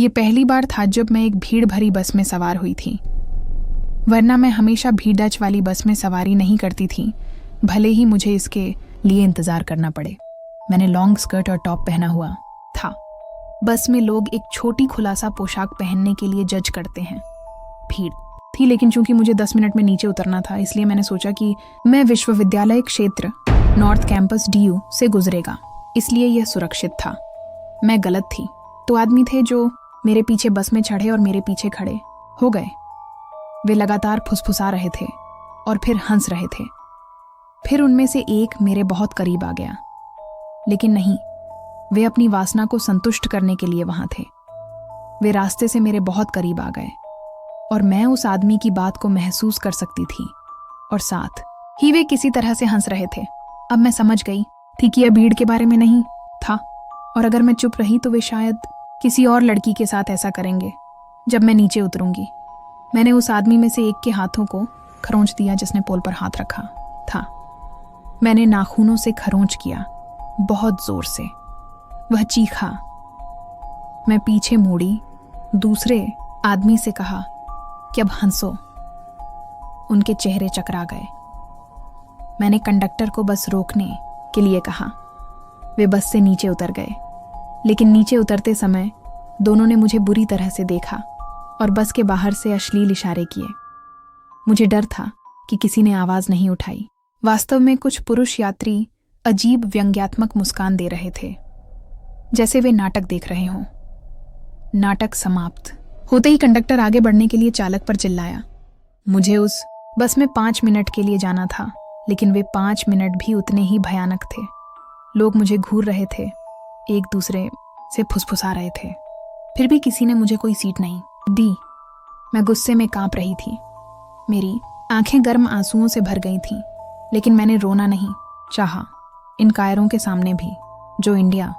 ये पहली बार था जब मैं एक भीड़ भरी बस में सवार हुई थी, वरना मैं हमेशा भीड़ वाली बस में सवारी नहीं करती थी, भले ही मुझे इसके लिए इंतजार करना पड़े। मैंने लॉन्ग स्कर्ट और टॉप पहना हुआ था। बस में लोग एक छोटी खुलासा पोशाक पहनने के लिए जज करते हैं। भीड़ थी, लेकिन चूंकि मुझे 10 मिनट में नीचे उतरना था, इसलिए मैंने सोचा कि मैं विश्वविद्यालय क्षेत्र नॉर्थ कैंपस DU से गुजरेगा, इसलिए यह सुरक्षित था। मैं गलत थी। तो आदमी थे जो मेरे पीछे बस में चढ़े और मेरे पीछे खड़े हो गए। वे लगातार फुसफुसा रहे थे और फिर हंस रहे थे। फिर उनमें से एक मेरे बहुत करीब आ गया, लेकिन नहीं, वे अपनी वासना को संतुष्ट करने के लिए वहां थे। वे रास्ते से मेरे बहुत करीब आ गए और मैं उस आदमी की बात को महसूस कर सकती थी, और साथ ही वे किसी तरह से हंस रहे थे। अब मैं समझ गई थी कि यह भीड़ के बारे में नहीं था, और अगर मैं चुप रही तो वे शायद किसी और लड़की के साथ ऐसा करेंगे जब मैं नीचे उतरूंगी। मैंने उस आदमी में से एक के हाथों को खरोंच दिया जिसने पोल पर हाथ रखा था। मैंने नाखूनों से खरोंच किया, बहुत जोर से। वह चीखा। मैं पीछे मुड़ी, दूसरे आदमी से कहा कि अब हंसो। उनके चेहरे चकरा गए। मैंने कंडक्टर को बस रोकने के लिए कहा। वे बस से नीचे उतर गए, लेकिन नीचे उतरते समय दोनों ने मुझे बुरी तरह से देखा और बस के बाहर से अश्लील इशारे किए। मुझे डर था कि किसी ने आवाज नहीं उठाई। वास्तव में कुछ पुरुष यात्री अजीब व्यंग्यात्मक मुस्कान दे रहे थे, जैसे वे नाटक देख रहे हों। नाटक समाप्त होते ही कंडक्टर आगे बढ़ने के लिए चालक पर चिल्लाया। मुझे उस बस में 5 मिनट के लिए जाना था, लेकिन वे 5 मिनट भी उतने ही भयानक थे। लोग मुझे घूर रहे थे, एक दूसरे से फुसफुसा रहे थे। फिर भी किसी ने मुझे कोई सीट नहीं दी। मैं गुस्से में कांप रही थी। मेरी आंखें गर्म आंसुओं से भर गई थीं, लेकिन मैंने रोना नहीं चाहा, इन कायरों के सामने भी जो इंडिया